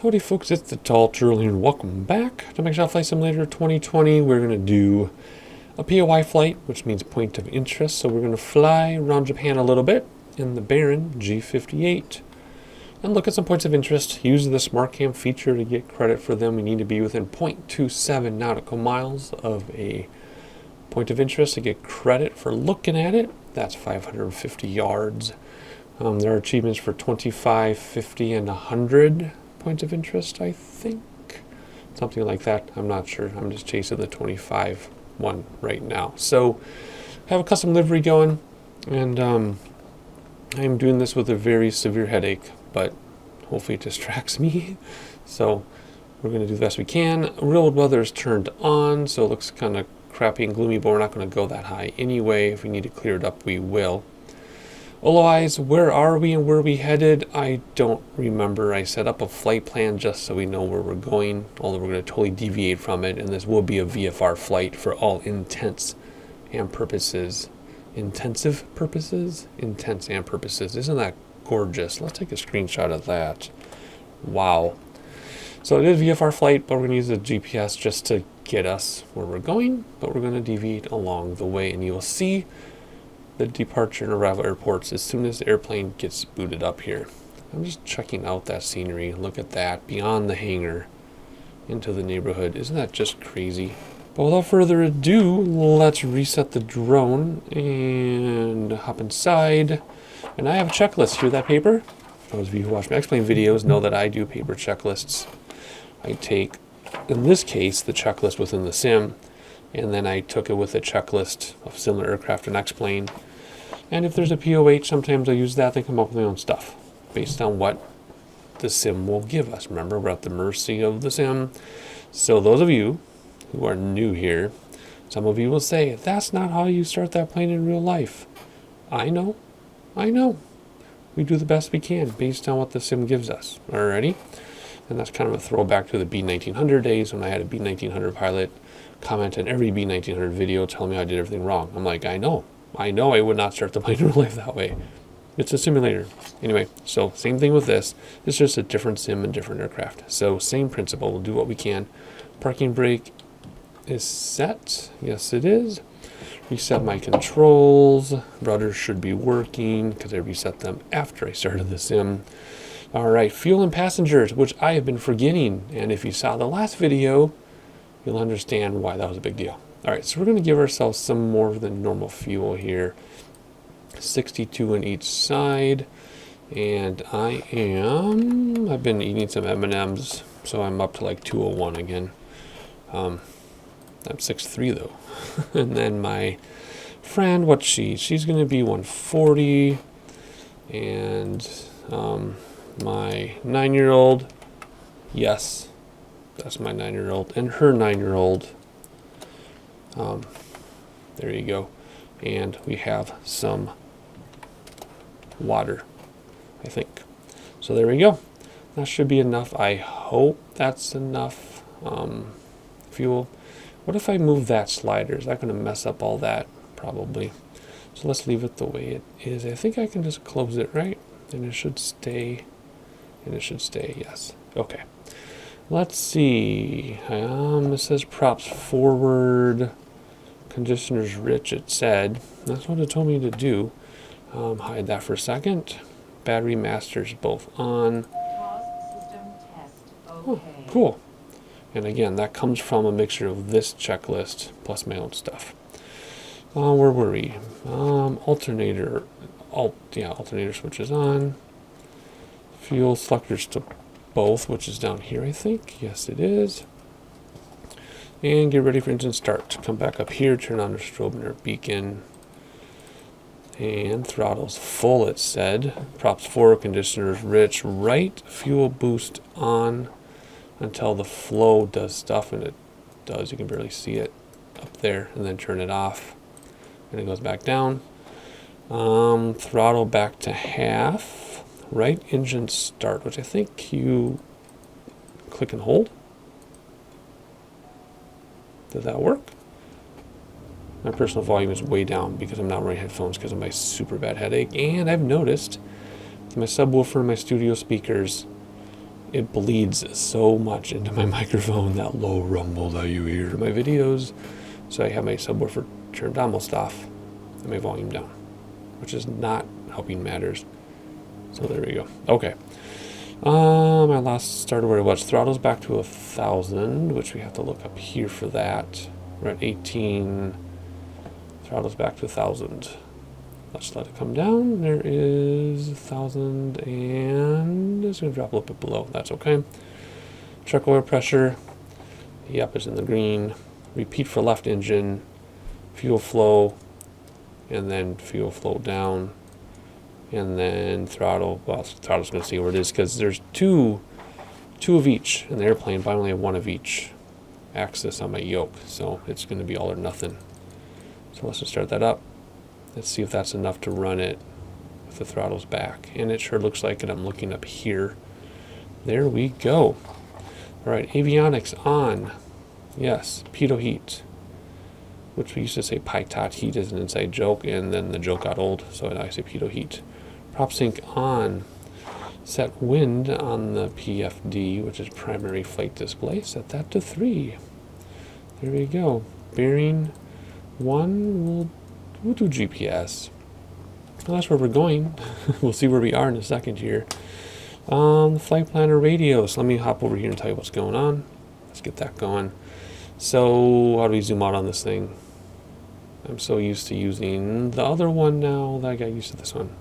Howdy folks, it's the Tall Turtle here and welcome back to Microsoft Flight Simulator 2020. We're going to do a POI flight, which means point of interest. So we're going to fly around Japan a little bit in the Baron G58 and look at some points of interest. Use the SmartCam feature to get credit for them. We need to be within 0.27 nautical miles of a point of interest to get credit for looking at it. That's 550 yards. There are achievements for 25, 50, and 100 points of interest, I think. Something like that. I'm not sure. I'm just chasing the 25 one right now. So I have a custom livery going, and I'm doing this with a very severe headache, but hopefully it distracts me. So we're going to do the best we can. Real weather is turned on, so it looks kind of crappy and gloomy, but we're not going to go that high anyway. If we need to clear it up, we will. Otherwise, where are we and where are we headed? I don't remember. I set up a flight plan just so we know where we're going, although we're going to totally deviate from it, and this will be a VFR flight for all intents and purposes. Intensive purposes? Intents and purposes. Isn't that gorgeous? Let's take a screenshot of that. Wow. So it is a VFR flight, but we're going to use the GPS just to get us where we're going, but we're going to deviate along the way, and you will see the departure and arrival airports as soon as the airplane gets booted up here. I'm just checking out that scenery. Look at that, beyond the hangar into the neighborhood. Isn't that just crazy? But without further ado, let's reset the drone and hop inside. And I have a checklist here. That paper, those of you who watch my X-Plane videos know that I do paper checklists. I take, in this case, the checklist within the sim, and then I took it with a checklist of similar aircraft and X-Plane. And if there's a POH, sometimes I use that to come up with my own stuff based on what the sim will give us. Remember, we're at the mercy of the sim. So those of you who are new here, some of you will say, that's not how you start that plane in real life. I know. We do the best we can based on what the sim gives us. Alrighty? And that's kind of a throwback to the B1900 days when I had a B1900 pilot comment in every B1900 video telling me I did everything wrong. I'm like, I know I would not start the plane in real life that way. It's a simulator. Anyway, so same thing with this. It's just a different sim and different aircraft. So same principle. We'll do what we can. Parking brake is set. Yes, it is. Reset my controls. Rudders should be working because I reset them after I started the sim. All right, fuel and passengers, which I have been forgetting. And if you saw the last video, you'll understand why that was a big deal. All right, so we're going to give ourselves some more than normal fuel here. 62 on each side. And I've been eating some M&Ms, so I'm up to like 201 again. I'm 6'3" though. And then my friend, what's she? She's going to be 140. And my 9-year-old, yes, that's my 9-year-old, and her 9-year-old. There you go. And we have some water, I think. So there we go. That should be enough. I hope that's enough fuel. What if I move that slider? Is that going to mess up all that? Probably. So let's leave it the way it is. I think I can just close it, right? And it should stay. And it should stay, yes. Okay. Let's see. It says props forward. Conditioners rich, it said. That's what it told me to do. Hide that for a second. Battery masters both on. Pause system test. Okay. Oh, cool. And again, that comes from a mixture of this checklist plus my own stuff. Where were we? Alternator switches on. Fuel selectors to both, which is down here, I think. Yes, it is. And get ready for engine start. Come back up here, turn on the strobe and our beacon. And throttle's full, it said. Props forward, conditioners rich. Right fuel boost on until the flow does stuff, and it does. You can barely see it up there, and then turn it off. And it goes back down. Throttle back to half. Right engine start, which I think you click and hold. Did that work? My personal volume is way down because I'm not wearing headphones because of my super bad headache. And I've noticed my subwoofer and my studio speakers it bleeds so much into my microphone, that low rumble that you hear in my videos. So I have my subwoofer turned almost off and my volume down, which is not helping matters. So there we go. Okay. My last started where it was. Throttle's back to 1,000, which we have to look up here for that. We're at 18. Throttle's back to 1,000. Let's let it come down. There is 1,000, and it's going to drop a little bit below. That's okay. Check oil pressure. Yep, it's in the green. Repeat for left engine. Fuel flow, and then fuel flow down, and then throttle. Well, throttle's going to see where it is because there's two of each in the airplane, but I only have one of each axis on my yoke, so it's going to be all or nothing. So let's just start that up. Let's see if that's enough to run it with the throttles back, and it sure looks like it. I'm looking up here. There we go. All right, avionics on. Yes, pitot heat, which we used to say pitot heat is an inside joke, and then the joke got old, so I say pitot heat. Prop sync on. Set wind on the PFD, which is primary flight display. Set that to 3. There we go. Bearing 1, we'll do GPS. Well, that's where we're going. We'll see where we are in a second here. The flight planner radio. So let me hop over here and tell you what's going on. Let's get that going. So how do we zoom out on this thing? I'm so used to using the other one now that I got used to this one.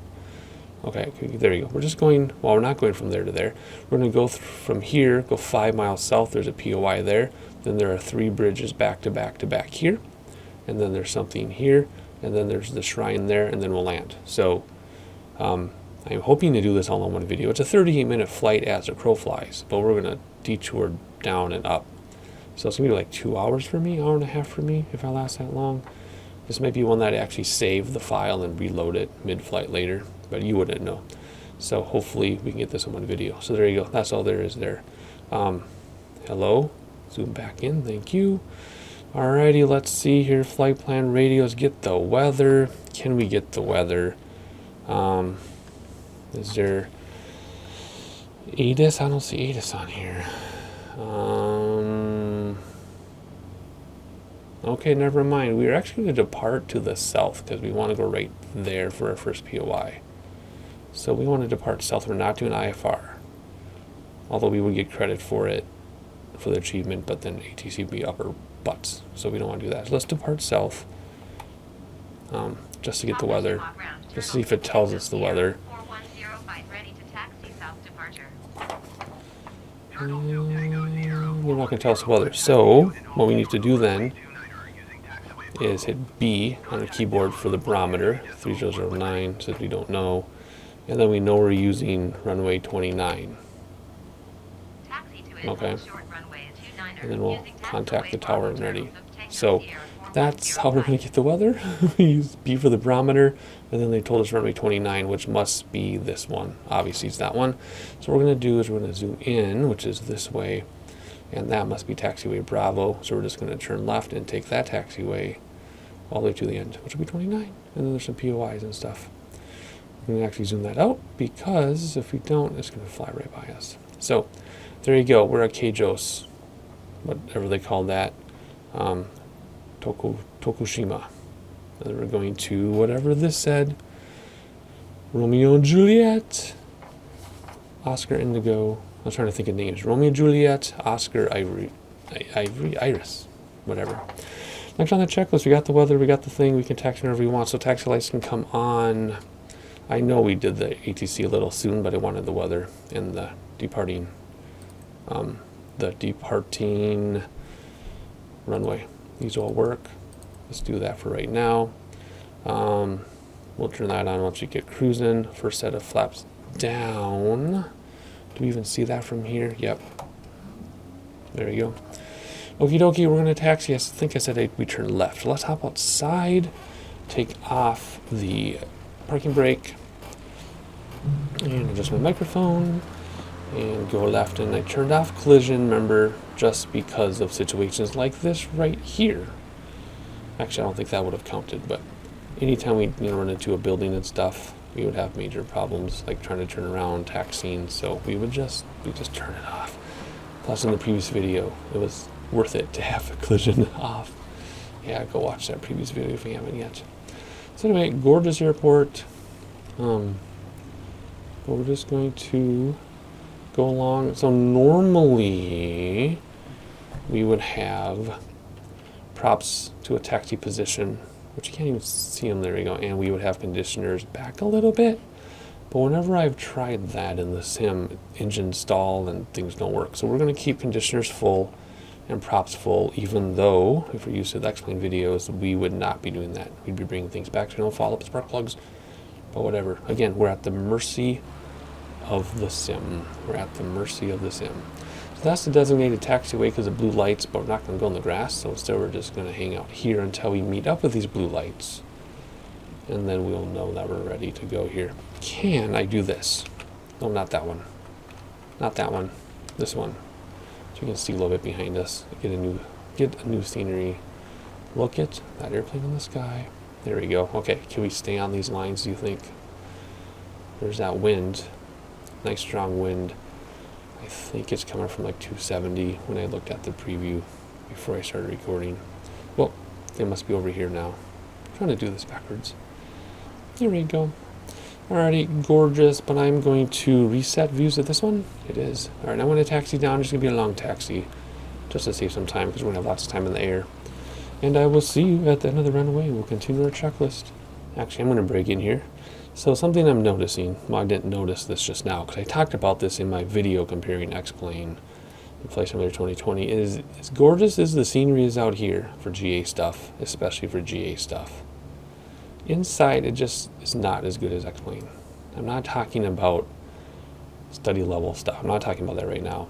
Okay, there you go. We're just going, well, we're not going from there to there. We're going to go from here, go 5 miles south. There's a POI there. Then there are 3 bridges back to back to back here. And then there's something here. And then there's the shrine there. And then we'll land. So I'm hoping to do this all in one video. It's a 38-minute flight as the crow flies. But we're going to detour down and up. So it's going to be like 2 hours for me, hour and a half for me if I last that long. This might be one that I actually save the file and reload it mid-flight later, but you wouldn't know. So hopefully we can get this in one video. So there you go. That's all there is there. Hello. Zoom back in. Thank you. Alrighty, let's see here. Flight plan radios. Get the weather. Can we get the weather? Is there ATIS? I don't see ATIS on here. Okay, never mind. We're actually going to depart to the south because we want to go right there for our first POI. So we want to depart south. We're not doing IFR. Although we would get credit for it, for the achievement, but then ATC would be upper butts. So we don't want to do that. So let's depart south. Just to get the weather. Just to see if it tells us the weather. We're not going to tell us the weather. So what we need to do then is hit B on the keyboard for the barometer. 3009 says we don't know. And then we know we're using runway 29. Okay. And then we'll contact the tower and ready. So that's how we're going to get the weather. We use B for the barometer, and then they told us runway 29, which must be this one. Obviously it's that one. So what we're going to do is we're going to zoom in, which is this way, and that must be taxiway Bravo. So we're just going to turn left and take that taxiway all the way to the end, which will be 29. And then there's some POIs and stuff. We're going to actually zoom that out because if we don't, it's going to fly right by us. So there you go. We're at RJOS, whatever they call that, Tokushima. And we're going to whatever this said, Romeo and Juliet, Oscar Indigo. I was trying to think of names. Romeo and Juliet, Oscar Ivory, Iris, whatever. Next on the checklist, we got the weather, we got the thing, we can taxi whenever we want, so taxi lights can come on. I know we did the ATC a little soon, but I wanted the weather and the departing runway. These all work. Let's do that for right now. We'll turn that on once we get cruising. First set of flaps down. Do we even see that from here? Yep. There you go. Okie dokie, we're going to taxi. I think I said we turn left. So let's hop outside, take off the parking brake, and adjust my microphone, and go left. And I turned off collision, remember, just because of situations like this right here. Actually, I don't think that would have counted, but anytime we run into a building and stuff, we would have major problems like trying to turn around, taxiing. So we just turn it off. Plus, in the previous video, it was worth it to have the collision off. Yeah, go watch that previous video if you haven't yet. So anyway, gorgeous airport. But we're just going to go along. So normally we would have props to a taxi position, which you can't even see them. There we go. And we would have conditioners back a little bit. But whenever I've tried that in the sim, engines stall and things don't work. So we're going to keep conditioners full and props full, even though if we're used to the X-Plane videos, we would not be doing that. We'd be bringing things back, so we don't fall up spark plugs. But whatever. Again, we're at the mercy of the sim. We're at the mercy of the sim. So that's the designated taxiway because of blue lights, but we're not going to go in the grass. So instead, we're just going to hang out here until we meet up with these blue lights. And then we'll know that we're ready to go here. Can I do this? No, not that one. Not that one. This one. So you can see a little bit behind us. Get a new scenery. Look at that airplane in the sky. There we go. Okay, can we stay on these lines, do you think? There's that wind. Nice strong wind. I think it's coming from like 270 when I looked at the preview before I started recording. Well, it must be over here now. I'm trying to do this backwards. There we go. Alrighty, gorgeous, but I'm going to reset views of this one. It is. Alright, I want to taxi down. It's going to be a long taxi just to save some time because we're going to have lots of time in the air. And I will see you at the end of the runway. We'll continue our checklist. Actually, I'm going to break in here. So something I'm noticing, well, I didn't notice this just now because I talked about this in my video comparing X-Plane and Flight Simulator 2020, is as gorgeous as the scenery is out here for GA stuff, especially for GA stuff. Inside, it just is not as good as X-Plane. I'm not talking about study level stuff. I'm not talking about that right now.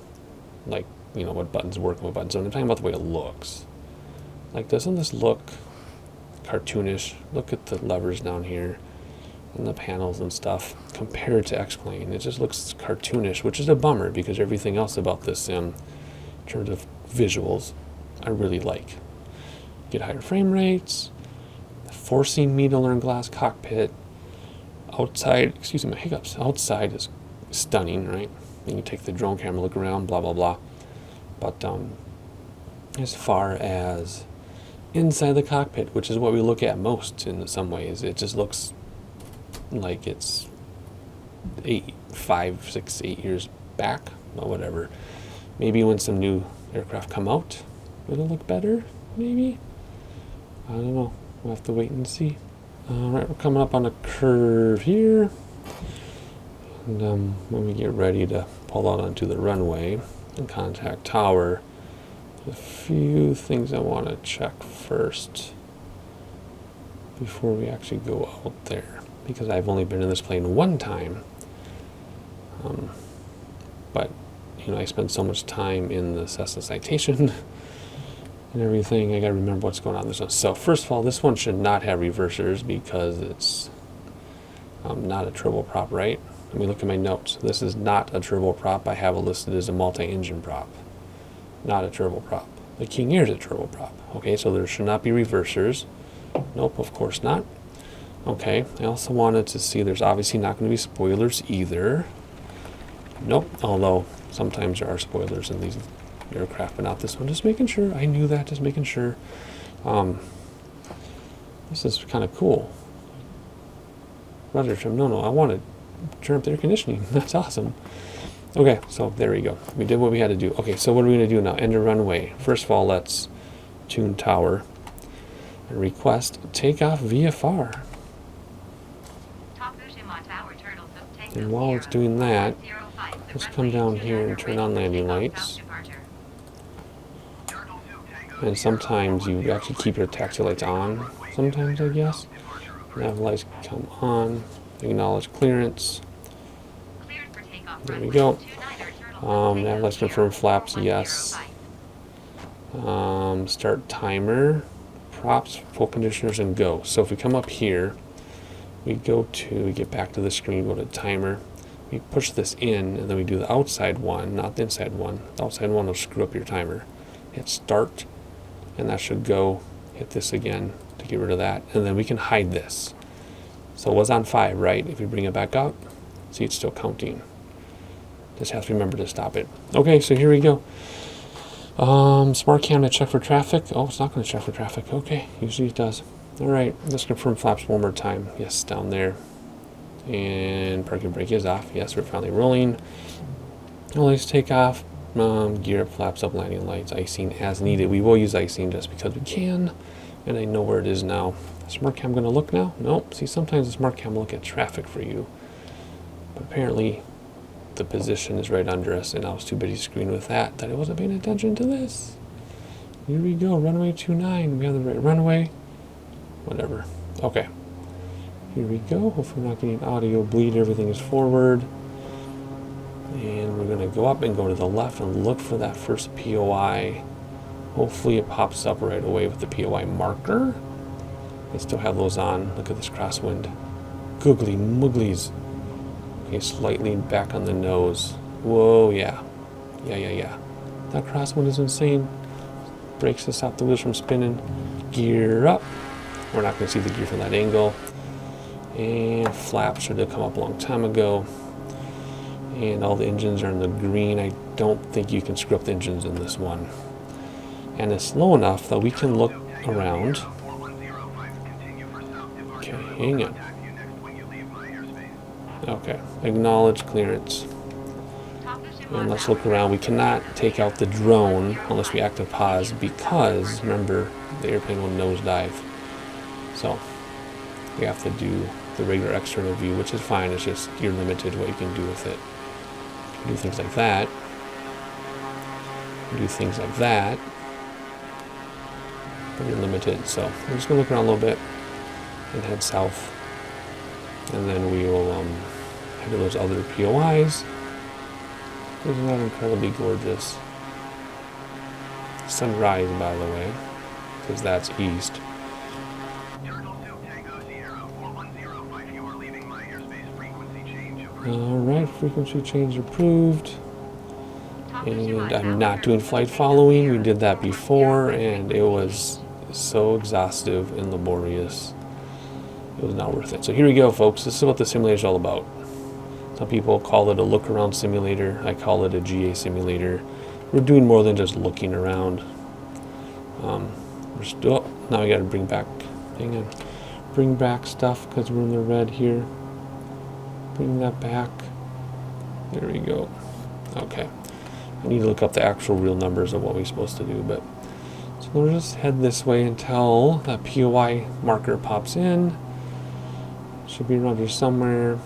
Like, you know, what buttons work and what buttons don't. I'm talking about the way it looks. Like, doesn't this look cartoonish? Look at the levers down here and the panels and stuff compared to X-Plane. It just looks cartoonish, which is a bummer because everything else about this sim, in terms of visuals, I really like. Get higher frame rates, forcing me to learn glass cockpit. Outside, excuse me, my hiccups. Outside is stunning, right? And you take the drone camera, look around, blah, blah, blah. But as far as inside the cockpit, which is what we look at most in some ways, it just looks like it's 5, 6, 8 years back, or whatever. Maybe when some new aircraft come out, it'll look better, maybe? I don't know. We'll have to wait and see. Alright, we're coming up on a curve here. And when we get ready to pull out onto the runway and contact tower, a few things I want to check first before we actually go out there. Because I've only been in this plane one time. But, you know, I spent so much time in the Cessna Citation and everything, I gotta remember what's going on this one. So first of all, this one should not have reversers because it's not a turboprop, right? Let me look at my notes. This is not a turboprop. I have it listed as a multi-engine prop, not a turboprop. The King Air is a turboprop. Okay, so there should not be reversers. Nope, of course not. Okay, I also wanted to see there's obviously not going to be spoilers either. Nope, although sometimes there are spoilers in these aircraft, but not this one. Just making sure. I knew that, just making sure. This is kind of cool. Rudder trim. No, I want to turn up the air conditioning. That's awesome. Okay, so there we go. We did what we had to do. Okay, so what are we going to do now? Enter runway. First of all, let's tune tower and request takeoff VFR. And while it's doing that, let's come down here and turn on landing lights. And sometimes you actually keep your taxi lights on. Sometimes, I guess. Nav lights come on. Acknowledge clearance. There we go. Nav lights confirm flaps, yes. Start timer. Props, full conditioners, and go. So if we come up here, we get back to the screen, go to timer. We push this in, and then we do the outside one, not the inside one. The outside one will screw up your timer. Hit start, and that should go. Hit this again to get rid of that, and then we can hide this. So it was on 5, right? If you bring it back up, see it's still counting. Just have to remember to stop it. Okay, so here we go. Smart cam to check for traffic. Oh, it's not going to check for traffic. Okay, usually it does. All right, let's confirm flaps one more time. Yes, down there. And parking brake is off. Yes, we're finally rolling. Let's take off. Gear up, flaps up, landing lights, icing as needed. We will use icing just because we can. And I know where it is now. Smart cam going to look now? Nope. See, sometimes the smart cam will look at traffic for you. But apparently the position is right under us, and I was too busy screening with that I wasn't paying attention to this. Here we go, runway 29. We have the right runway. Whatever. Okay. Here we go. Hopefully we're not getting audio bleed. Everything is forward. And we're going to go up and go to the left and look for that first POI. Hopefully it pops up right away with the POI marker. I still have those on. Look at this crosswind. Googly mugglies. Okay, slightly back on the nose. Whoa, yeah. Yeah. That crosswind is insane. Brakes to stop the wheels from spinning. Gear up. We're not going to see the gear from that angle. And flaps should have come up a long time ago. And all the engines are in the green. I don't think you can screw up the engines in this one. And it's low enough that we can look around. Okay, hang on. Okay, acknowledge clearance. And let's look around. We cannot take out the drone unless we active pause because, remember, the airplane will nosedive. So, we have to do the regular external view, which is fine. It's just you're limited what you can do with it. You can do things like that. You can do things like that. But you're limited. So, I'm just going to look around a little bit and head south. And then we will head to those other POIs. Isn't that incredibly gorgeous? Sunrise, by the way, because that's east. Alright, frequency change approved. And I'm not doing flight following. We did that before, and it was so exhaustive and laborious. It was not worth it. So here we go, folks. This is what the simulator is all about. Some people call it a look-around simulator. I call it a GA simulator. We're doing more than just looking around. We're still... now we got to bring back... hang on. Bring back stuff because we're in the red here. Bring that back. There we go. Okay. I need to look up the actual real numbers of what we're supposed to do, but... so we'll just head this way until that POI marker pops in. Should be around here somewhere.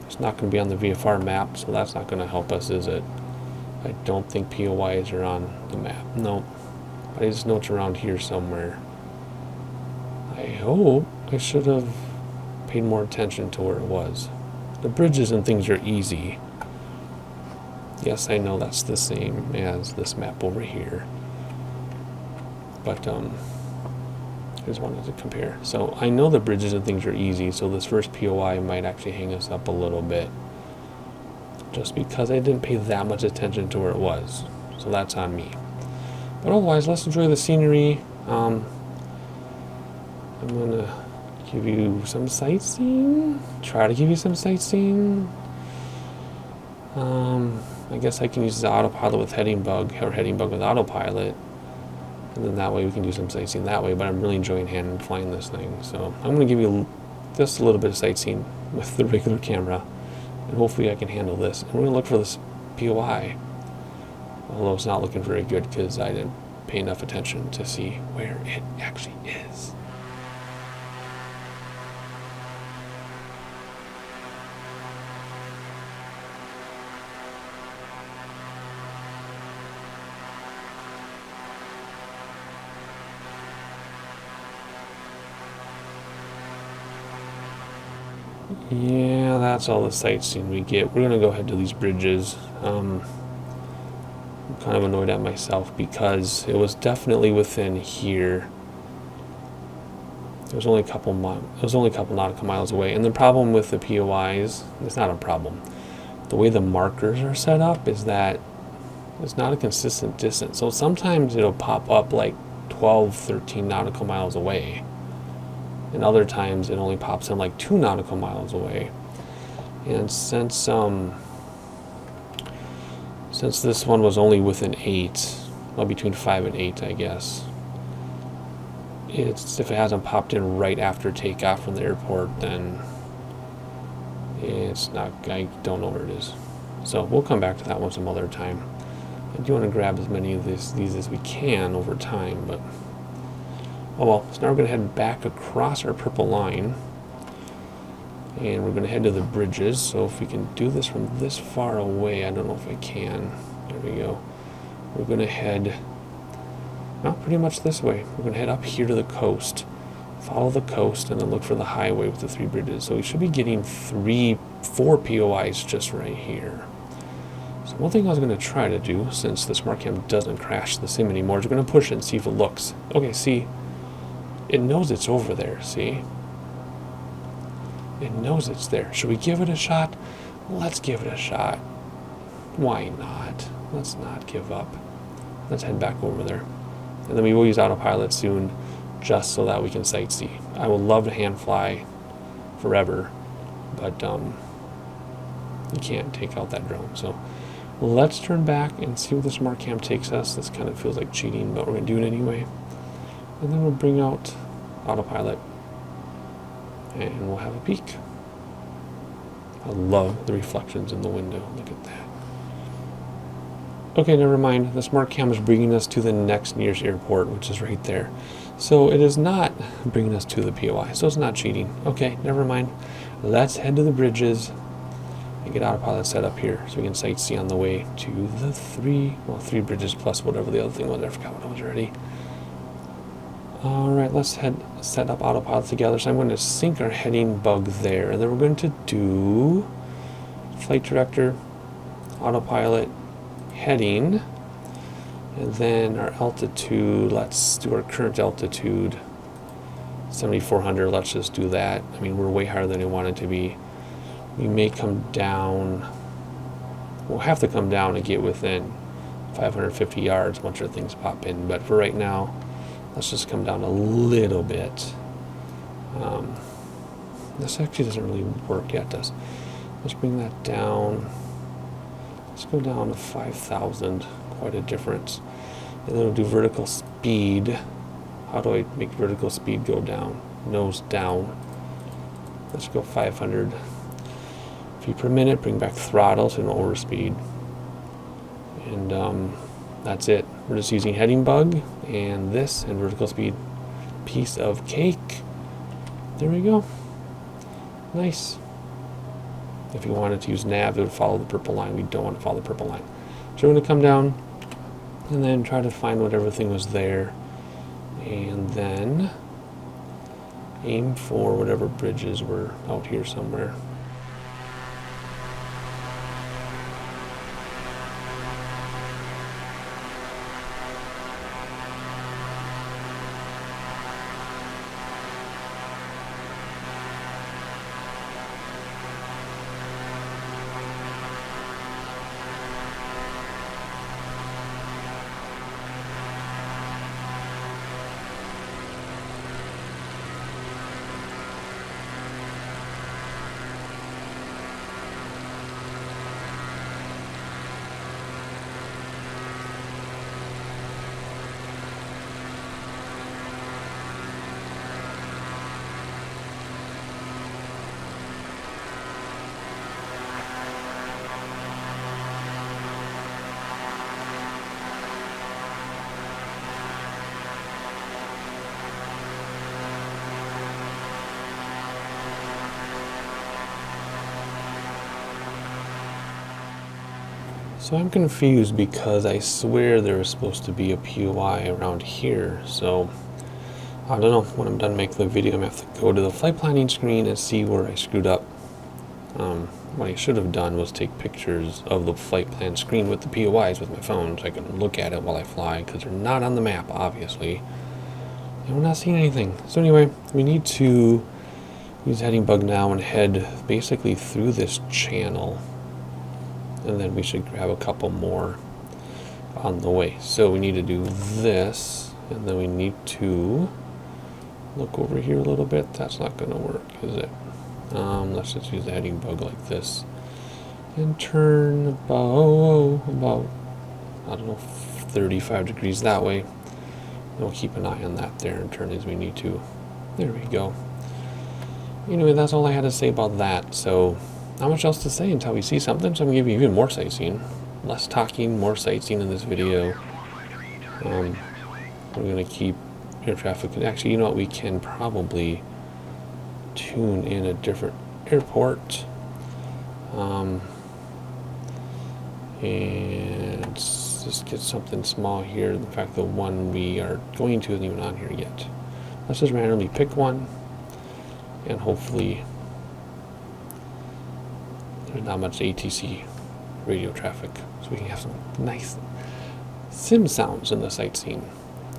It's not going to be on the VFR map, so that's not going to help us, is it? I don't think POIs are on the map. No. I just know it's around here somewhere. I hope I should have paid more attention to where it was. The bridges and things are easy. Yes, I know that's the same as this map over here. But, I just wanted to compare. So I know the bridges and things are easy, so this first POI might actually hang us up a little bit. Just because I didn't pay that much attention to where it was. So that's on me. But otherwise, let's enjoy the scenery. I'm going to give you some sightseeing. Try to give you some sightseeing. I guess I can use the autopilot with heading bug, or heading bug with autopilot. And then that way we can do some sightseeing that way, but I'm really enjoying hand flying this thing. So I'm going to give you just a little bit of sightseeing with the regular camera, and hopefully I can handle this. And we're going to look for this POI, although it's not looking very good because I didn't pay enough attention to see where it actually is. Yeah, that's all the sightseeing we get. We're going to go ahead to these bridges. I'm kind of annoyed at myself because it was definitely within here. It was only a couple nautical miles away. And the problem with the POIs, it's not a problem. The way the markers are set up is that it's not a consistent distance. So sometimes it'll pop up like 12, 13 nautical miles away. and other times it only pops in like 2 nautical miles away. And since this one was only within 8, well, between 5 and 8, I guess, if it hasn't popped in right after takeoff from the airport, then it's not, I don't know where it is. So we'll come back to that one some other time. I do want to grab as many of these as we can over time, but oh well. So now we're going to head back across our purple line, and we're going to head to the bridges. So if we can do this from this far away, I don't know if I can. There we go. We're going to head, well, pretty much this way. We're going to head up here to the coast, follow the coast, and then look for the highway with the 3 bridges. So we should be getting 4 POIs just right here. So one thing I was going to try to do, since the smart cam doesn't crash the sim anymore, is we're going to push it and see if it looks. Okay, see, it knows it's over there, see? It knows it's there. Should we give it a shot? Let's give it a shot. Why not? Let's not give up. Let's head back over there. And then we will use autopilot soon, just so that we can sightsee. I would love to hand fly forever, but you can't take out that drone. So let's turn back and see where the smart cam takes us. This kind of feels like cheating, but we're going to do it anyway. And then we'll bring out autopilot, and we'll have a peek. I love the reflections in the window. Look at that. Okay, never mind. The smart cam is bringing us to the next nearest airport, which is right there. So it is not bringing us to the POI, so it's not cheating. Okay, never mind. Let's head to the bridges and get autopilot set up here so we can sightsee on the way to the 3 bridges plus whatever the other thing was. I forgot what it was already. Alright, let's set up autopilot together. So I'm going to sync our heading bug there, and then we're going to do flight director, autopilot, heading, and then our altitude. Let's do our current altitude, 7,400. Let's just do that. I mean, we're way higher than we want it to be. We may come down. We'll have to come down to get within 550 yards once our things pop in. But for right now, let's just come down a little bit. This actually doesn't really work yet, does? Let's bring that down. Let's go down to 5,000. Quite a difference. And then we'll do vertical speed. How do I make vertical speed go down? Nose down. Let's go 500 feet per minute. Bring back throttle to an overspeed. And that's it. We're just using heading bug and this and vertical speed. Piece of cake. There we go. Nice. If you wanted to use nav, it would follow the purple line. We don't want to follow the purple line. So we're going to come down and then try to find whatever thing was there, and then aim for whatever bridges were out here somewhere. So I'm confused because I swear there was supposed to be a POI around here. So I don't know. When I'm done making the video, I'm going to have to go to the flight planning screen and see where I screwed up. What I should have done was take pictures of the flight plan screen with the POIs with my phone so I can look at it while I fly, because they're not on the map, obviously. And we're not seeing anything. So anyway, we need to use heading bug now and head basically through this channel. And then we should grab a couple more on the way. So we need to do this, and then we need to look over here a little bit. That's not going to work, is it? Let's just use the heading bug like this. And turn about, I don't know, 35 degrees that way. We'll keep an eye on that there and turn as we need to. There we go. Anyway, that's all I had to say about that. So, not much else to say until we see something. So I'm going to give you even more sightseeing. Less talking, more sightseeing in this video. We're going to keep air traffic. Actually, you know what? We can probably tune in a different airport. And let's just get something small here. In fact, the one we are going to isn't even on here yet. Let's just randomly pick one, and hopefully there's not much ATC radio traffic, so we can have some nice sim sounds in the sightseeing.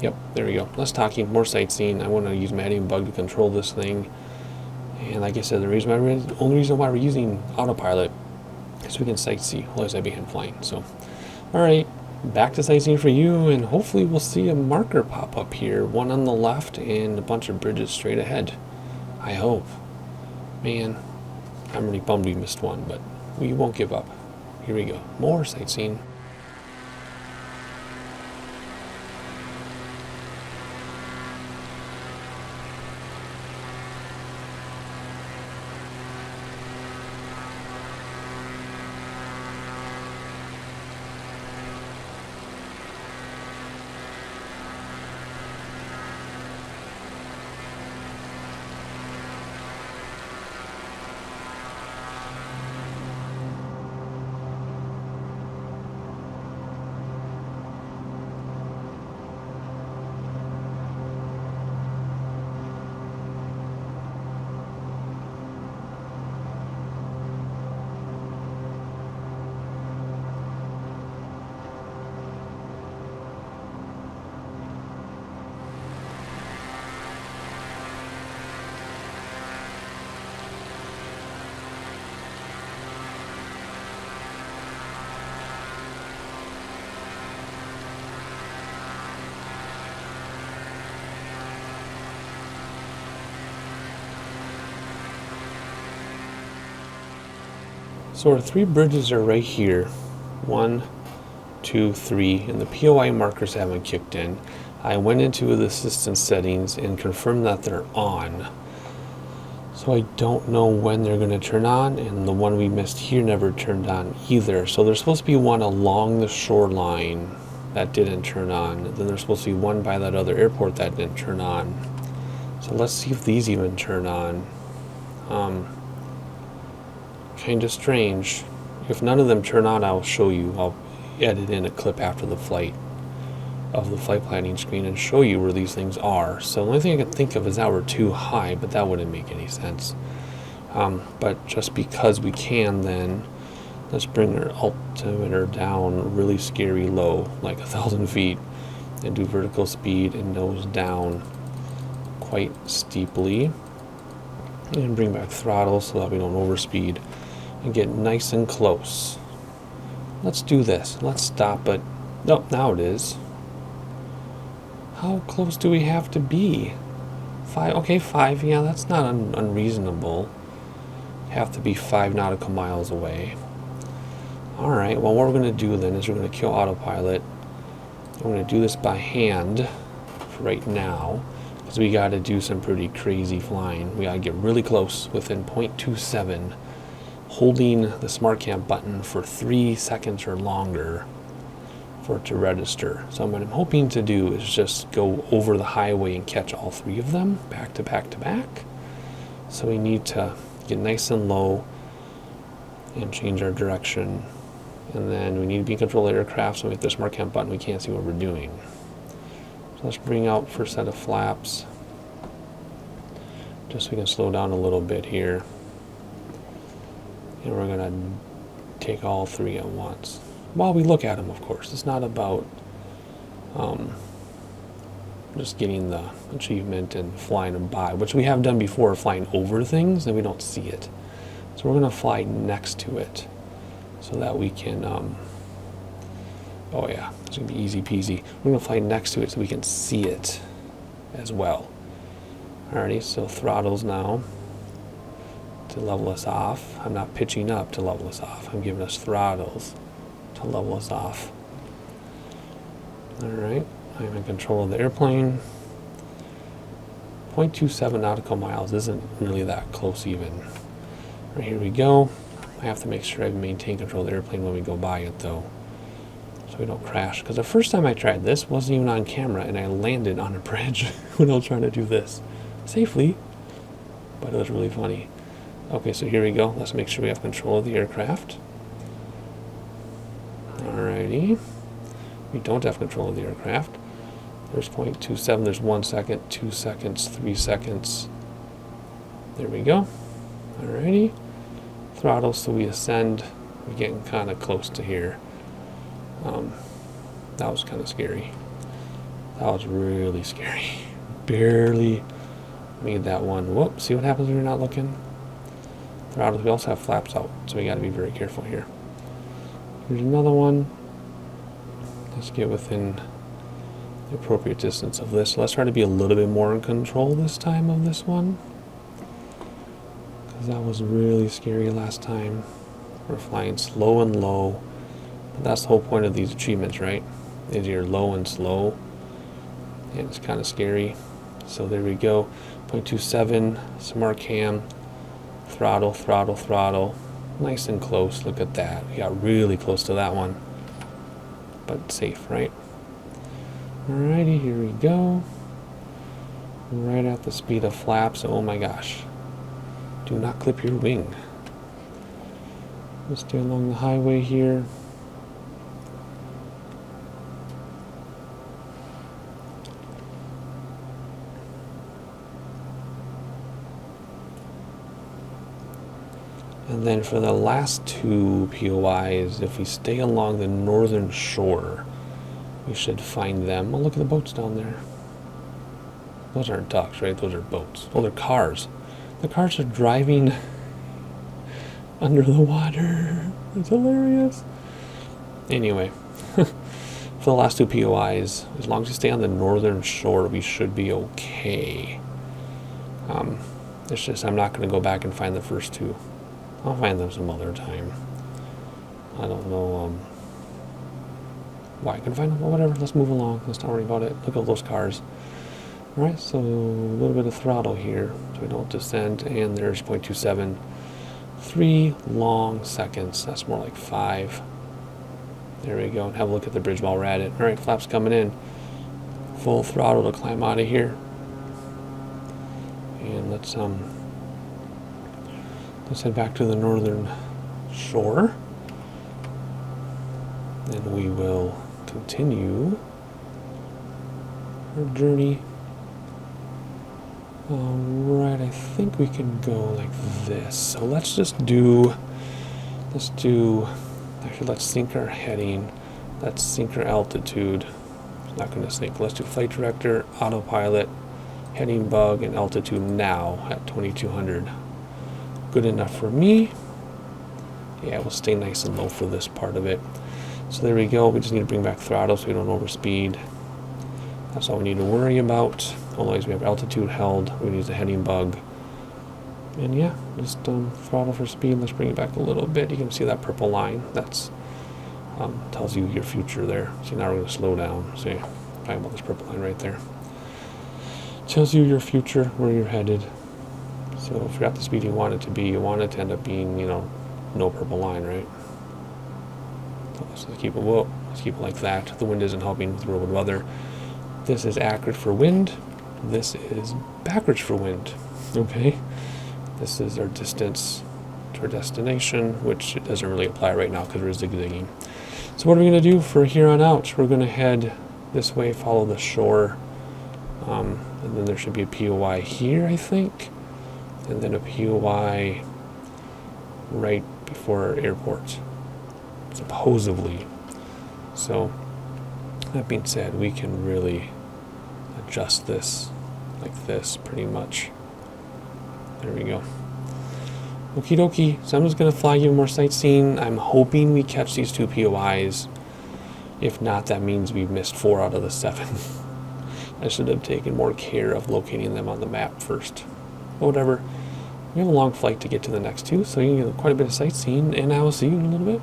Yep, there we go. Less talking, more sightseeing. I want to use my heading bug to control this thing. And like I said, the only reason why we're using autopilot is so we can sightsee while I behind flying. So, alright, back to sightseeing for you, and hopefully we'll see a marker pop up here. One on the left and a bunch of bridges straight ahead. I hope. Man, I'm really bummed we missed one, but we won't give up. Here we go. More sightseeing. So our three bridges are right here. 1, 2, 3, and the POI markers haven't kicked in. I went into the assistance settings and confirmed that they're on. So I don't know when they're going to turn on, and the one we missed here never turned on either. So there's supposed to be one along the shoreline that didn't turn on. Then there's supposed to be one by that other airport that didn't turn on. So let's see if these even turn on. Kind of strange. If none of them turn on, I'll show you. I'll edit in a clip after the flight of the flight planning screen and show you where these things are. So the only thing I can think of is that we're too high, but that wouldn't make any sense. But just because we can, then let's bring our altimeter down really scary low, like 1,000 feet, and do vertical speed and nose down quite steeply, and bring back throttle so that we don't overspeed and get nice and close. Let's do this. Let's stop it. Nope, now it is. How close do we have to be? 5. Okay, 5. Yeah, that's not unreasonable. Have to be 5 nautical miles away. Alright, well, what we're going to do then is we're going to kill autopilot. We're going to do this by hand for right now, because we got to do some pretty crazy flying. We got to get really close, within 0.27, holding the smart cam button for 3 seconds or longer for it to register. So what I'm hoping to do is just go over the highway and catch all 3 of them back to back to back. So we need to get nice and low and change our direction, and then we need to be in control of the aircraft, so with the smart cam button we can't see what we're doing. So let's bring out first set of flaps just so we can slow down a little bit here, and we're gonna take all 3 at once while we look at them. Of course, it's not about just getting the achievement and flying them by, which we have done before, flying over things and we don't see it. So we're going to fly next to it so that we can, oh yeah, it's going to be easy peasy. We're going to fly next to it so we can see it as well. Alrighty, so throttles now to level us off. I'm not pitching up to level us off. I'm giving us throttles to level us off. Alright, I'm in control of the airplane. 0.27 nautical miles isn't really that close even. Right, here we go. I have to make sure I maintain control of the airplane when we go by it though, so we don't crash. Because the first time I tried this wasn't even on camera, and I landed on a bridge when I was trying to do this safely, but it was really funny. Okay, so here we go. Let's make sure we have control of the aircraft. Alrighty. We don't have control of the aircraft. There's 0.27, there's 1 second, 2 seconds, 3 seconds. There we go. Alrighty. Throttle, so we ascend. We're getting kind of close to here. That was kind of scary. That was really scary. Barely made that one. Whoop, see what happens when you're not looking? Throttle, we also have flaps out, so we got to be very careful here. Here's another one. Let's get within the appropriate distance of this. Let's try to be a little bit more in control this time of this one, because that was really scary last time. We're flying slow and low, but that's the whole point of these achievements, right? Is you're low and slow, and it's kind of scary. So there we go. 0.27, smart cam, throttle, throttle, throttle. Nice and close. Look at that. We got really close to that one, but safe, right? Alrighty, here we go. Right at the speed of flaps. Oh my gosh. Do not clip your wing. We'll stay along the highway here. And then for the last two POIs, if we stay along the northern shore, we should find them. Oh, look at the boats down there. Those aren't ducks, right? Those are boats. Oh, they're cars. The cars are driving under the water. It's hilarious. Anyway, for the last two POIs, as long as we stay on the northern shore, we should be okay. It's just I'm not going to go back and find the first two. I'll find them some other time. I don't know why I can find them, but whatever. Let's move along. Let's not worry about it. Look at those cars. Alright, so a little bit of throttle here so we don't descend, and there's 0.27. 3 long seconds. That's more like 5. There we go. And have a look at the bridge while we're at it. Alright, flaps coming in. Full throttle to climb out of here. And let's head back to the northern shore. And we will continue our journey. Alright, I think we can go like this. So let's sync our heading. Let's sync our altitude. It's not going to sync. Let's do flight director, autopilot, heading bug, and altitude now at 2200. Good enough for me. Yeah, we'll stay nice and low for this part of it. So there we go. We just need to bring back throttle so we don't overspeed. That's all we need to worry about. Otherwise, we have altitude held. We use the heading bug. And yeah, just throttle for speed. Let's bring it back a little bit. You can see that purple line. That's tells you your future there. So now we're going to slow down. See, talking about this purple line right there. Tells you your future, where you're headed. So if you're at the speed you want it to be, you want it to end up being, no purple line, right? So let's keep it, let's keep it like that. The wind isn't helping with real weather. This is accurate for wind. This is backwards for wind. Okay? This is our distance to our destination, which it doesn't really apply right now because we're zigzagging. So what are we going to do for here on out? We're going to head this way, follow the shore, and then there should be a POI here, I think, and then a POI right before our airport, supposedly. So that being said, we can really adjust this like this pretty much. There we go. Okie dokie. So I'm just going to fly you more sightseeing. I'm hoping we catch these two POIs. If not, that means we've missed 4 out of the 7. I should have taken more care of locating them on the map first. But whatever. We have a long flight to get to the next two, so you can get quite a bit of sightseeing, and I will see you in a little bit.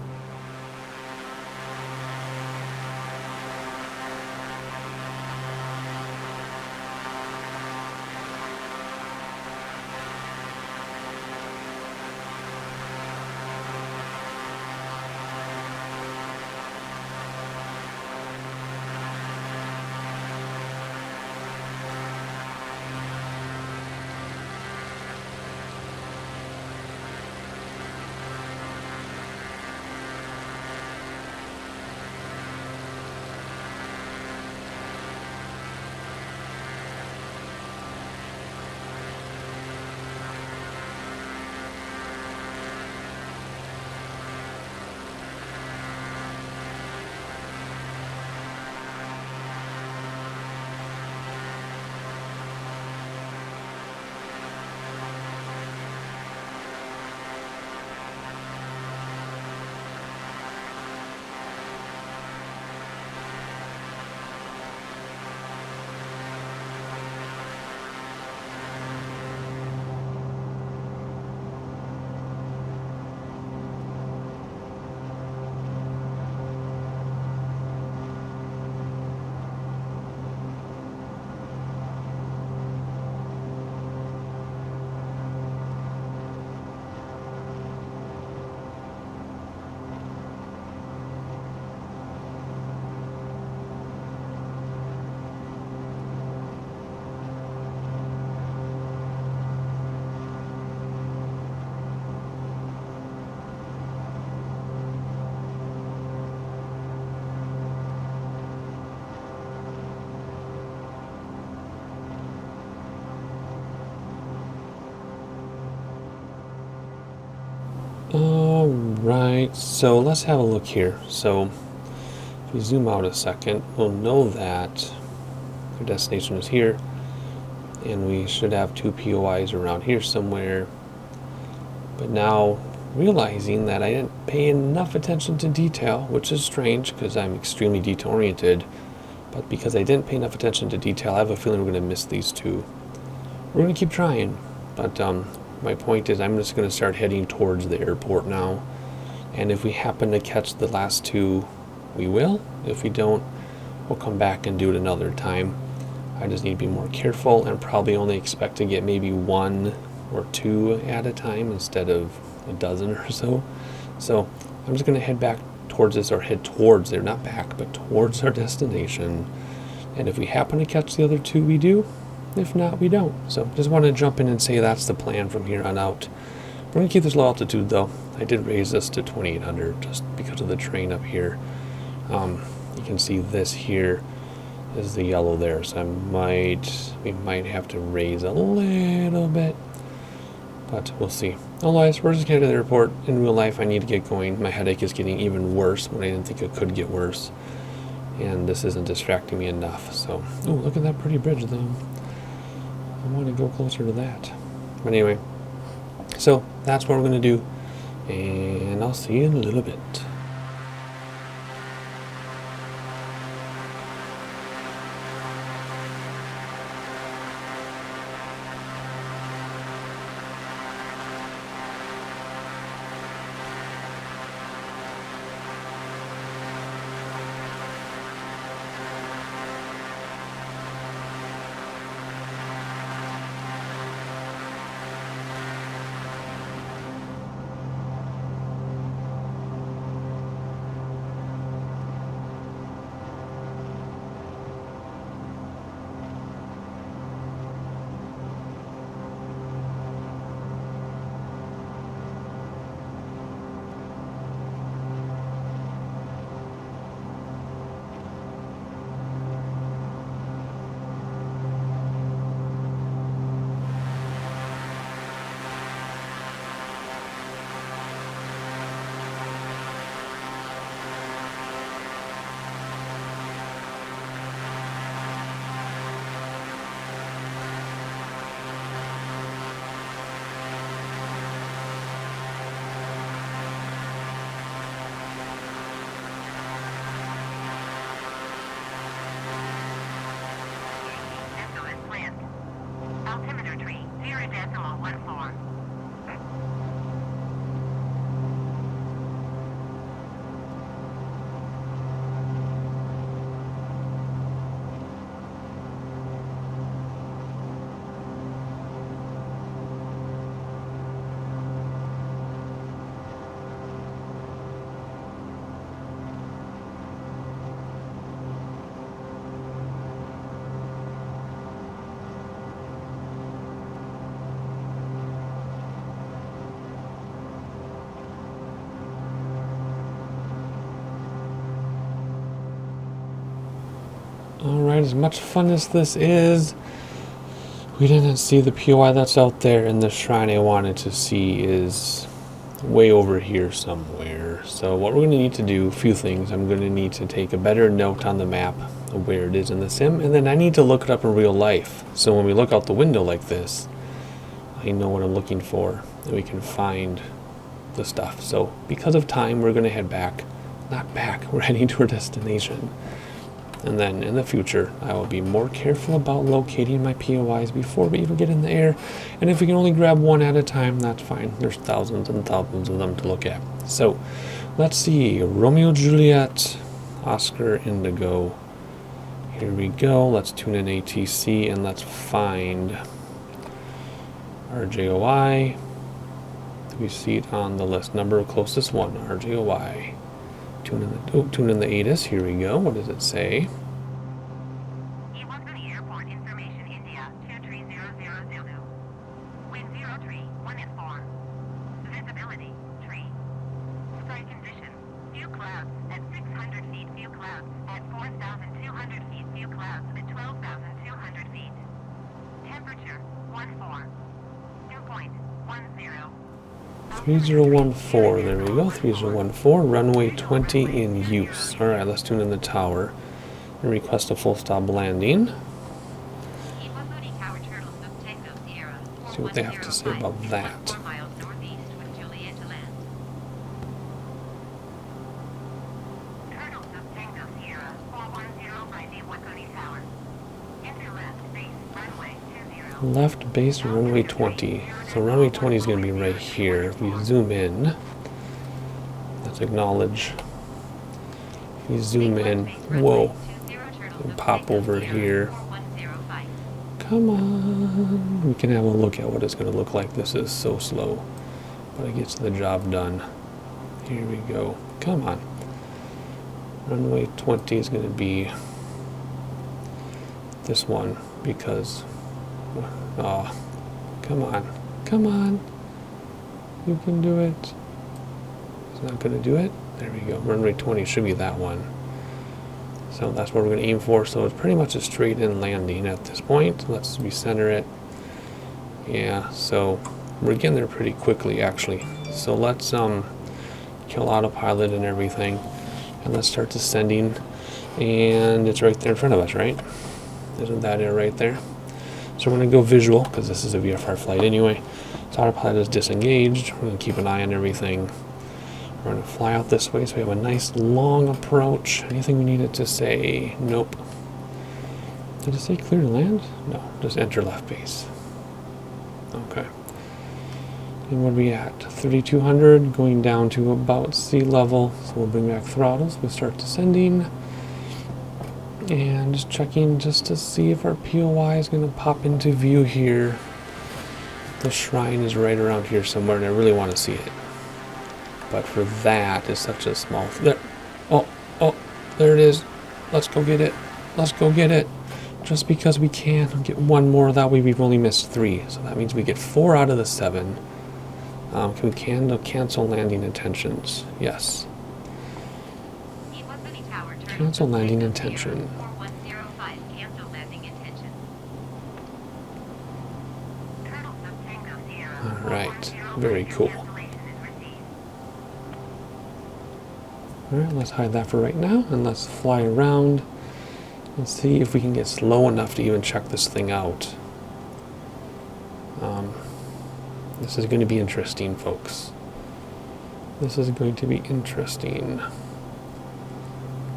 Alright, so let's have a look here. So, if we zoom out a second, we'll know that our destination is here, and we should have two POIs around here somewhere. But now, realizing that I didn't pay enough attention to detail, which is strange because I'm extremely detail-oriented, but because I didn't pay enough attention to detail, I have a feeling we're going to miss these two. We're going to keep trying, but my point is I'm just going to start heading towards the airport now, and if we happen to catch the last two, we will. If we don't, we'll come back and do it another time. I just need to be more careful and probably only expect to get maybe one or two at a time instead of a dozen or so. So I'm just going to head back towards this, or head towards there, not back, but towards our destination. And if we happen to catch the other two, we do. If not, we don't. So just want to jump in and say that's the plan from here on out. We're going to keep this low altitude though. I did raise this to 2800 just because of the terrain up here. You can see this here is the yellow there, so we might have to raise a little bit, but we'll see. Otherwise, we're just going to the airport. In real life, I need to get going. My headache is getting even worse when I didn't think it could get worse, and this isn't distracting me enough. So, oh, look at that pretty bridge though. I want to go closer to that. But anyway, so that's what we're going to do, and I'll see you in a little bit. Alright, as much fun as this is, we didn't see the POI that's out there, and the shrine I wanted to see is way over here somewhere. So what we're going to need to do, a few things. I'm going to need to take a better note on the map of where it is in the sim, and then I need to look it up in real life. So when we look out the window like this, I know what I'm looking for, and we can find the stuff. So because of time, we're going to head back. Not back, we're heading to our destination. And then in the future, I will be more careful about locating my POIs before we even get in the air. And if we can only grab one at a time, that's fine. There's thousands and thousands of them to look at. So let's see. Romeo, Juliet, Oscar, Indigo. Here we go. Let's tune in ATC and let's find RJOI. We see it on the list. Number closest one, RJOI. Tune in the ATIS. Here we go. What does it say? Iwakuni Airport Information India 23000. Wind 03, 1 is formed. Visibility, tree. Sky condition, few clouds at 600 feet, few clouds at 4,200 feet, few clouds at 12,200 feet. Temperature, 14. Dew point, 10. 3014, there we go, 3014, runway 20 in use. Alright, let's tune in the tower and request a full stop landing. Iwakuni Tower Turtles of Tango Sierra. See what they have to say about that. 4 miles northeast with Juliet to land. Turtles of Tango Sierra 410 by Iwakuni Tower. Enter left base runway 20. Left base runway 20. So runway 20 is going to be right here. If we zoom in, let's acknowledge. If we zoom in, whoa, and pop over here. Come on. We can have a look at what it's going to look like. This is so slow, but it gets the job done. Here we go. Come on. Runway 20 is going to be this one because, oh, come on. Come on. You can do it. It's not going to do it. There we go. Runway 20 should be that one. So that's what we're going to aim for. So it's pretty much a straight in landing at this point. Let's recenter it. Yeah, so we're getting there pretty quickly actually. So let's kill autopilot and everything. And let's start descending. And it's right there in front of us, right? Isn't that it right there? So we're going to go visual, because this is a VFR flight anyway. So autopilot is disengaged. We're going to keep an eye on everything. We're going to fly out this way so we have a nice long approach. Anything we needed to say? Nope. Did it say clear to land? No, just enter left base. Okay. And what are we at? 3,200, going down to about sea level. So we'll bring back throttles. We'll start descending. And just checking just to see if our POI is going to pop into view here. The shrine is right around here somewhere, and I really want to see it. But for that, it's such a small... There. Oh, there it is. Let's go get it. Let's go get it. Just because we can. We'll get one more. That way we've only missed 3. So that means we get 4 out of the 7. Can we cancel landing intentions? Yes. Cancel landing intention. Alright, very cool. Alright, let's hide that for right now, and let's fly around and see if we can get slow enough to even check this thing out. This is going to be interesting, folks. This is going to be interesting.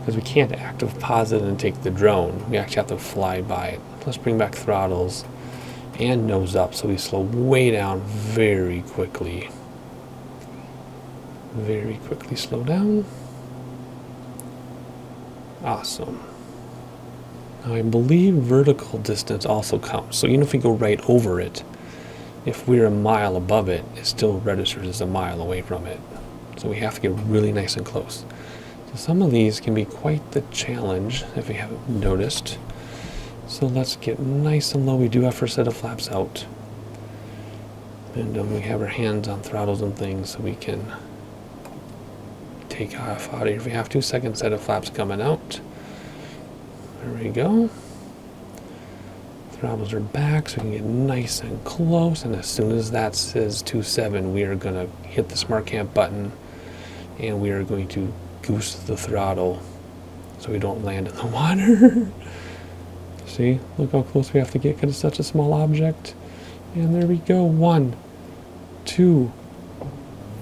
Because we can't active pause it and take the drone. We actually have to fly by it. Let's bring back throttles and nose up so we slow way down very quickly. Very quickly slow down. Awesome. Now I believe vertical distance also counts. So even if we go right over it, if we're a mile above it, it still registers as a mile away from it. So we have to get really nice and close. So some of these can be quite the challenge if you haven't noticed. So let's get nice and low. We do have first set of flaps out. And we have our hands on throttles and things so we can take off out of here if we have to. Second set of flaps coming out. There we go. Throttles are back so we can get nice and close, and as soon as that says 27, we are going to hit the smart camp button and we are going to goose the throttle so we don't land in the water. See, look how close we have to get because it's such a small object. And there we go. 1, 2,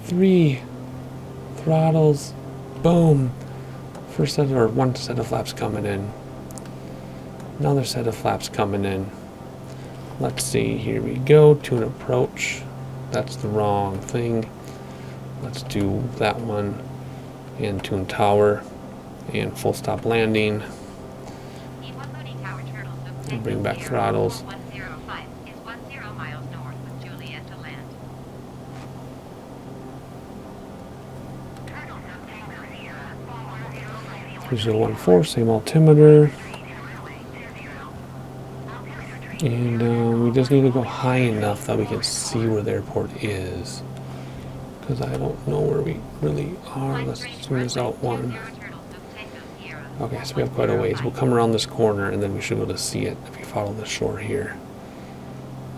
3 throttles. Boom. First set, or one set of flaps coming in. Another set of flaps coming in. Let's see, here we go. Tune approach. That's the wrong thing. Let's do that one. And tune tower. And full stop landing. Iwakuni Tower Turtle And bring back throttles. 105 is 10 miles north with Juliet to land. 3014, same altimeter. And we just need to go high enough that we can see where the airport is. Because I don't know where we really are. Let's zoom this out one. Okay, so we have quite a ways. We'll come around this corner and then we should be able to see it if we follow the shore here.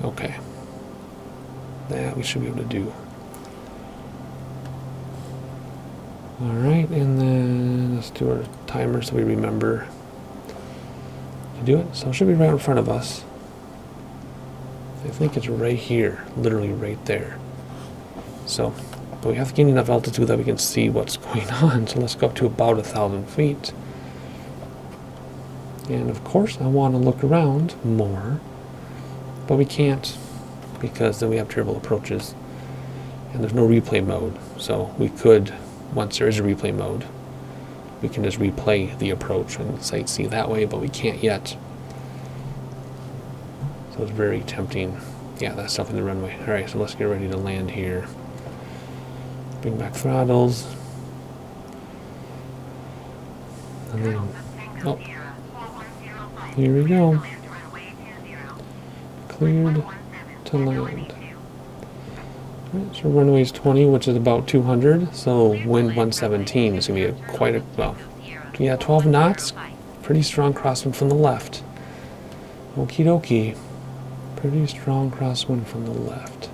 Okay. That we should be able to do. Alright, and then let's do our timer so we remember to do it. So it should be right in front of us. I think it's right here, literally right there. So, but we have to gain enough altitude that we can see what's going on. So let's go up to about 1,000 feet. And of course, I want to look around more, but we can't because then we have terrible approaches and there's no replay mode. So we could, once there is a replay mode, we can just replay the approach and sightsee that way, but we can't yet. So it's very tempting. Yeah, that's stuff in the runway. All right, so let's get ready to land here. Bring back throttles. And then, oh, here we go. Cleared to land. Alright, so runway's 20, which is about 200. So wind 117 is going to be quite a, well, yeah, 12 knots. Pretty strong crosswind from the left. Okie dokie. Pretty strong crosswind from the left.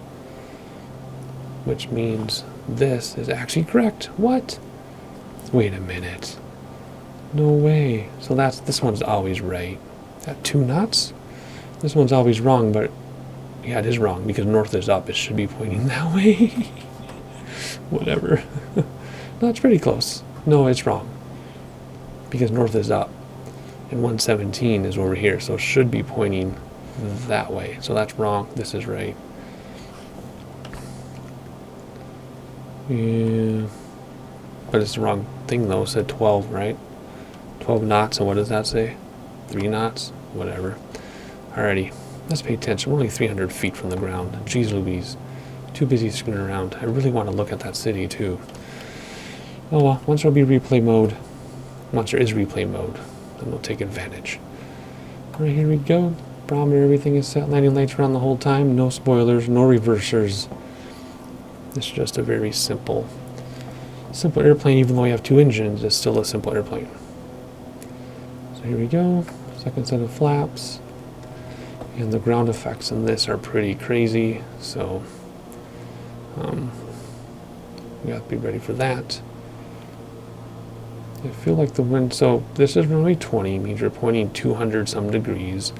Which means this is actually correct. What? Wait a minute. No way. So that's, this one's always right. At 2 knots? This one's always wrong, but yeah, it is wrong because north is up. It should be pointing that way. Whatever. No, it's pretty close. No, it's wrong. Because north is up. And 117 is over here, so it should be pointing that way. So that's wrong. This is right. Yeah. But it's the wrong thing though. It said 12, right? 12 knots, and what does that say? 3 knots? Whatever. Alrighty. Let's pay attention. We're only 300 feet from the ground. Jeez Louise. Too busy screwing around. I really want to look at that city too. Oh well, once there'll be replay mode. Once there is replay mode, then we'll take advantage. Alright, here we go. Barometer, everything is set. Landing lights around the whole time. No spoilers, no reversers. It's just a very simple airplane. Even though we have 2 engines, it's still a simple airplane. So here we go. Second set of flaps. And the ground effects in this are pretty crazy, so we have to be ready for that. I feel like the wind, so this is runway 20, means you're pointing 200 some degrees.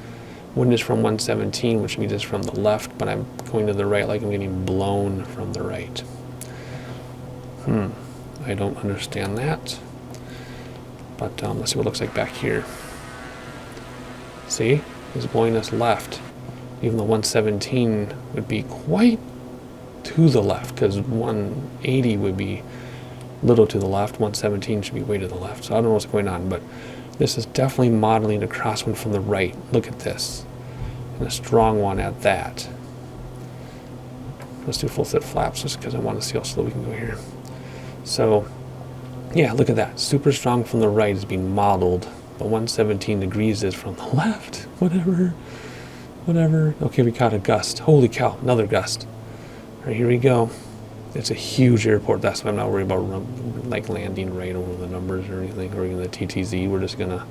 Wind is from 117, which means it's from the left, but I'm going to the right like I'm getting blown from the right. I don't understand that. But let's see what it looks like back here. See? It's blowing us left. Even though 117 would be quite to the left, because 180 would be little to the left, 117 should be way to the left. So I don't know what's going on, but this is definitely modeling a crosswind from the right. Look at this. And a strong one at that. Let's do full set flaps just because I want to see how slow we can go here. So, yeah, look at that. Super strong from the right is being modeled, but 117 degrees is from the left. Whatever. Okay, we caught a gust. Holy cow, another gust. All right, here we go. It's a huge airport. That's why I'm not worried about like landing right over the numbers or anything, or even the TTZ. We're just gonna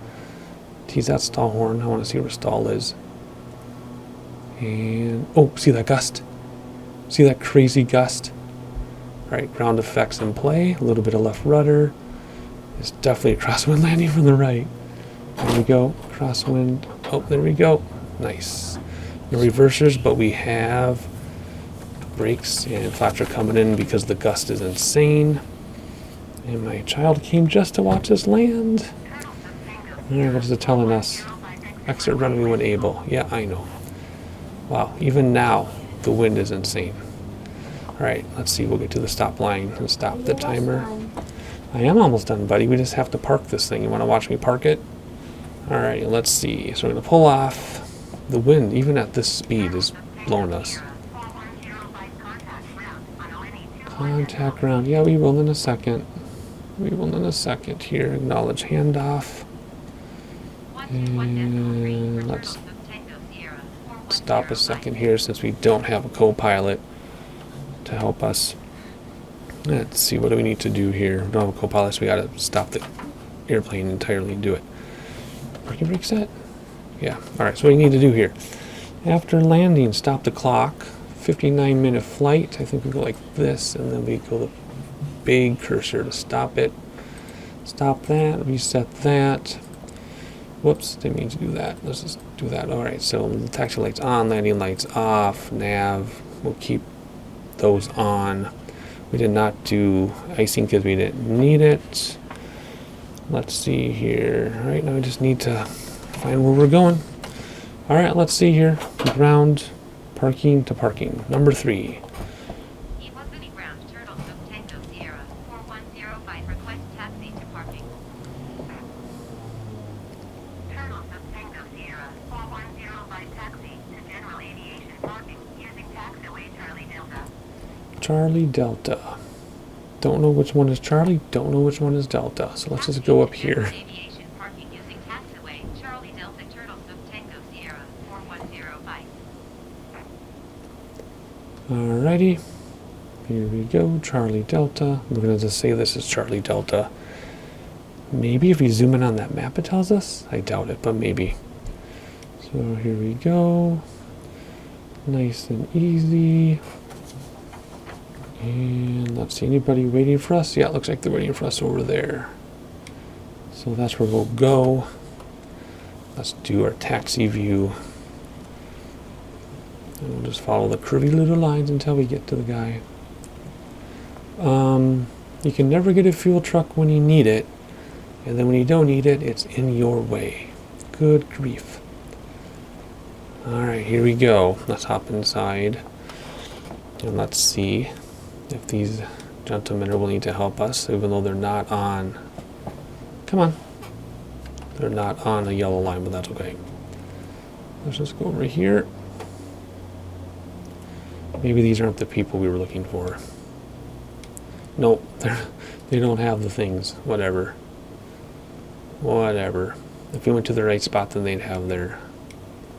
tease that stall horn. I want to see where stall is. And, oh, see that gust? See that crazy gust? All right, ground effects in play. A little bit of left rudder. It's definitely a crosswind landing from the right. There we go, crosswind. Oh, there we go. Nice. No reversers, but we have brakes and flaps are coming in because the gust is insane. And my child came just to watch us land. All right, what is it telling us? Exit runway when able. Yeah, I know. Wow, even now, the wind is insane. All right, let's see. We'll get to the stop line and stop the timer. I am almost done, buddy. We just have to park this thing. You want to watch me park it? All right, let's see. So we're going to pull off. The wind, even at this speed, is blowing us. Contact ground. Yeah, we will in a second. We will in a second here. Acknowledge handoff. And let's stop a second here since we don't have a co-pilot to help us. Let's see, what do we need to do here? We don't have a co-pilot, so we got to stop the airplane entirely and do it. Parking brake set? Yeah. All right, so what do you need to do here? After landing, stop the clock. 59-minute flight. I think we go like this, and then we go the big cursor to stop it. Stop that, reset that. Whoops, didn't mean to do that. Let's just do that. All right, so the taxi lights on, landing lights off, nav. We'll keep those on. We did not do icing because we didn't need it. Let's see here. All right, now we just need to find where we're going. All right, let's see here. Ground, parking to parking. Number 3. Iwakuni ground, Turtle Sub Tango Sierra, 4105, request taxi to parking. Turtle Sub Tango Sierra, 4105 taxi to general aviation parking using taxiway Charlie Delta. Charlie Delta. Don't know which one is Charlie, don't know which one is Delta. So let's just go up here. Aviation parking using taxiway Charlie Delta Turtle Sub Tango Sierra, 4105. Alrighty. Here we go, Charlie Delta. We're going to just say this is Charlie Delta. Maybe if we zoom in on that map it tells us. I doubt it, but maybe. So here we go. Nice and easy. And let's see, anybody waiting for us? Yeah, it looks like they're waiting for us over there. So that's where we'll go. Let's do our taxi view. And we'll just follow the curvy little lines until we get to the guy. You can never get a fuel truck when you need it. And then when you don't need it, it's in your way. Good grief. Alright, here we go. Let's hop inside. And let's see if these gentlemen are willing to help us, even though they're not on. Come on. They're not on a yellow line, but that's okay. Let's just go over here. Maybe these aren't the people we were looking for. Nope, they don't have the things. Whatever. Whatever. If we went to the right spot, then they'd have their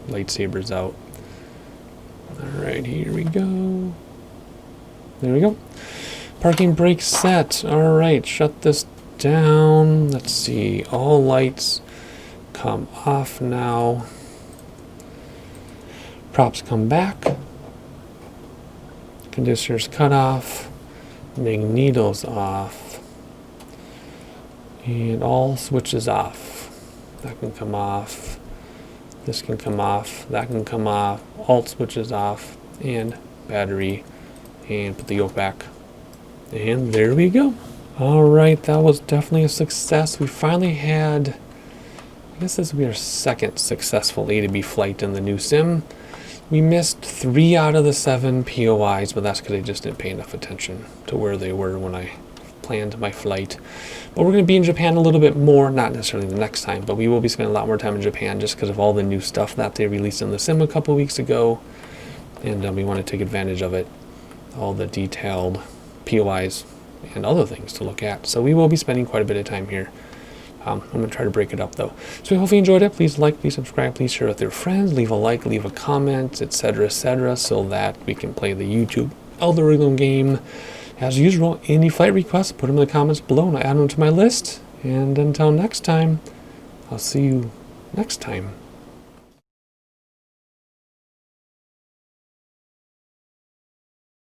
lightsabers out. Alright, here we go. There we go. Parking brake set. Alright, shut this down. Let's see. All lights come off now. Props come back. Conditioners cut off. Magnetos off. And all switches off. That can come off. This can come off. That can come off. Alt switches off. And battery. And put the yoke back. And there we go. Alright, that was definitely a success. We finally had, I guess this will be our second successful A to B flight in the new sim. We missed 3 out of the 7 POIs, but that's because I just didn't pay enough attention to where they were when I planned my flight. But we're going to be in Japan a little bit more, not necessarily the next time, but we will be spending a lot more time in Japan just because of all the new stuff that they released in the sim a couple weeks ago. And we want to take advantage of it. All the detailed POIs and other things to look at. So we will be spending quite a bit of time here. I'm going to try to break it up though. So I hope you enjoyed it. Please like, please subscribe, please share with your friends, leave a like, leave a comment, etc., so that we can play the YouTube algorithm game. As usual, any flight requests, put them in the comments below and I add them to my list. And until next time, I'll see you next time.